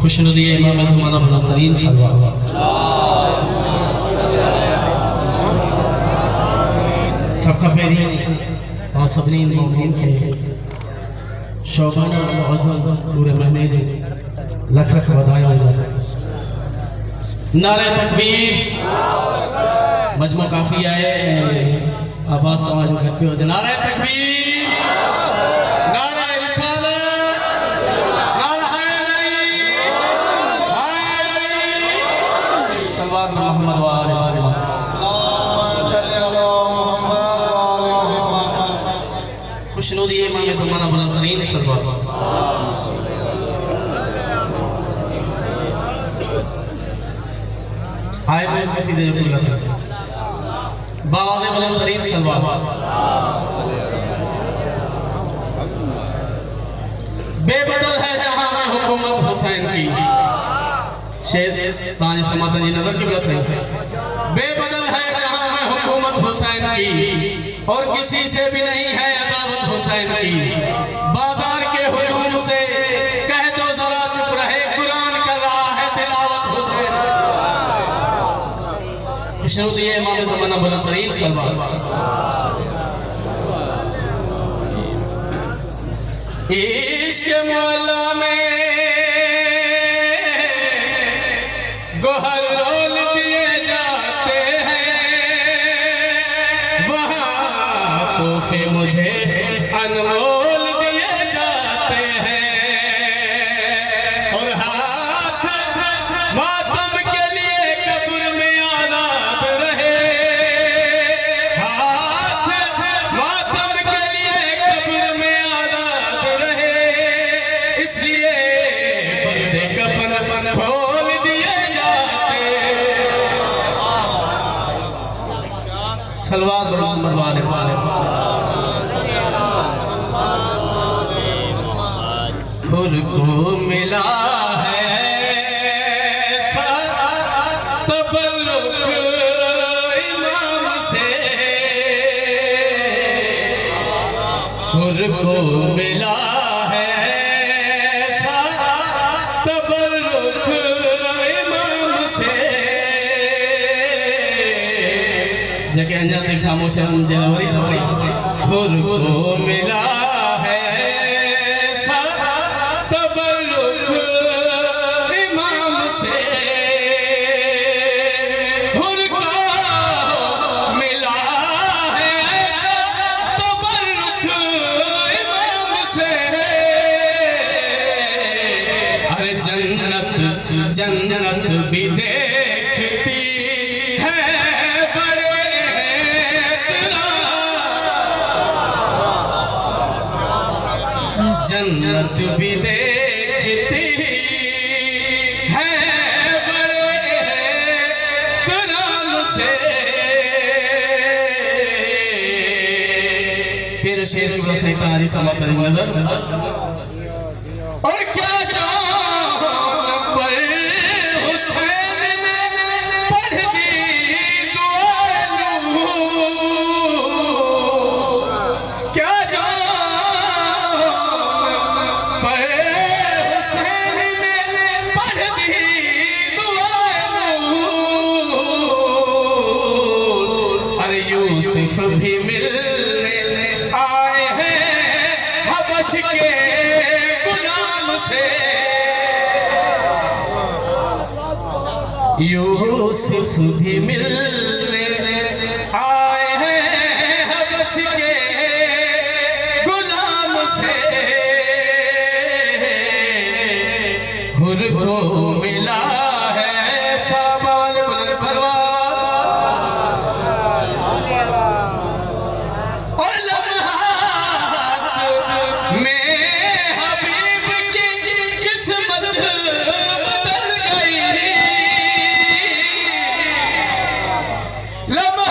खुशनुदी इमाम ज़माना बुलंदतरीन सल्लल्लाहु सबका पैरी और सबनी मोमिन के शौबाना मुअज़्ज़ज़ पूरे महीने जो लख लख बधाई हो जाता है। नारे तकबीर मजमू काफी आए आवाज समाज में करते हो। नारे तकबीर, नारे रिसालत, नारे हैदरी, सल्लल्लाहु मोहम्मद व आले खुशनुदी इमाम ज़माना बुलंदतरीन सल्लल्लाहु आए मैं किसी दे को लगा सकता बावाज़ बुलंदतरीन सल्लल्लाहु बेबदल है जहां में हुकूमत हुसैन की। शेर तानी समातन जी नजर की बात सही है। बेबदल है जहां में हुकूमत हुसैन की और किसी से भी नहीं है अदावत हुसैन की। बाजार के हुजूम से कह दो जरा चुप रहे, कुरान कर रहा है तिलावत हुसैन। खुशनुदी इमाम ज़माना बुलंदतरीन सल्लल्लाहु इश्क मौला में गोहर रोल दिए जाते हैं, वहाँ तोहफे मुझे अनमोल दिए जाते हैं। और हाथ मातम के लिए कब्र में आज़ाद रहे, हाथ मातम के लिए कब्र में आज़ाद रहे, इसलिए बंदे कफन खोल दिए जाते। सल्लल्लाहु मोहम्मद वाले खुद को मिला है तबल्लुक इमाम से, खुद को मिला है तबल्लुक इमाम से। जगह अंजा तक खामोश है मुझे लवरी थवरी। खुद को मिला है तबल्लुक इमाम से, खुद को मिला है तबल्लुक इमाम से। अरे जन्नत जन्नत भी देखती है बड़े जन्नत भी देखती है बड़े करम से। फिर शेर को सारी समाप्त नजर और क्या जान पर हुसैन ने पढ़ दी दुआ, क्या जान पर हुसैन ने पढ़ दी दुआ। अरे यूसुफ भी मिलने आए हैं हबश के गुलाम से, यूसुफ भी मिलने आए हैं हबश के गुलाम से। खुद को मिला है साबाद बुलंद सलवार और लम्हात में हबीब की किस्मत बदल गई।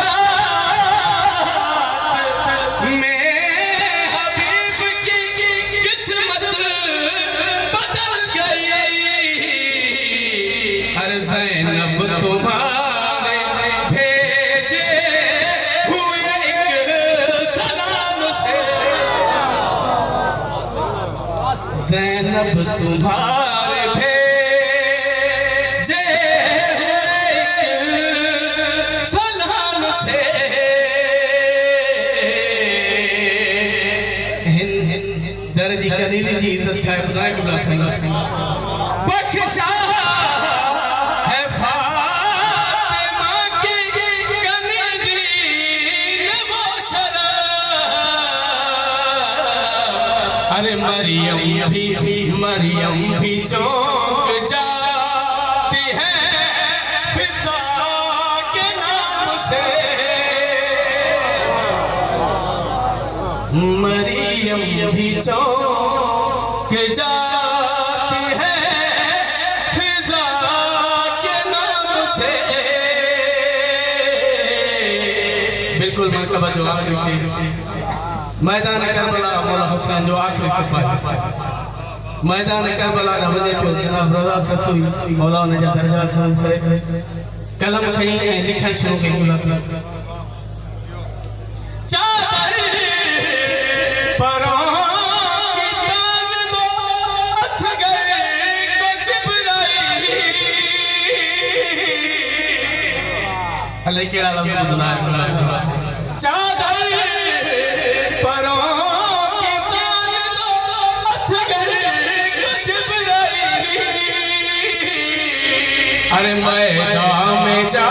लम्हात में हबीब की किस्मत बदल गई। अरे ज़ैनब तुम्हारे भेजे हुए एक सलाम से, ज़ैनब तुम्हारे भेजे हुसैन बख्शा है फातिमा की कनीज़ीन मोशरा। अरे मरियम भी चौंक जाती है फिजा के नाम से। मरियम भी चौंक जाती है फिजा के नाम से। बिल्कुल मरकबा जो आखिरी शेर मैदान करबला मौला हुसैन जो आखिरी सिपा मैदान करबला रा वजे पे जनाब रज़ा ससुई मौला ने जा दर्जा खान करे कलम खई लिखण शुरू कई मौला चादर परों की तान दो असगर को जिब्राइल। अल्लाह केड़ा लफ्ज़ बुझना है चादर परों की तान दो असगर को जिब्राइल। अरे मैदान में जा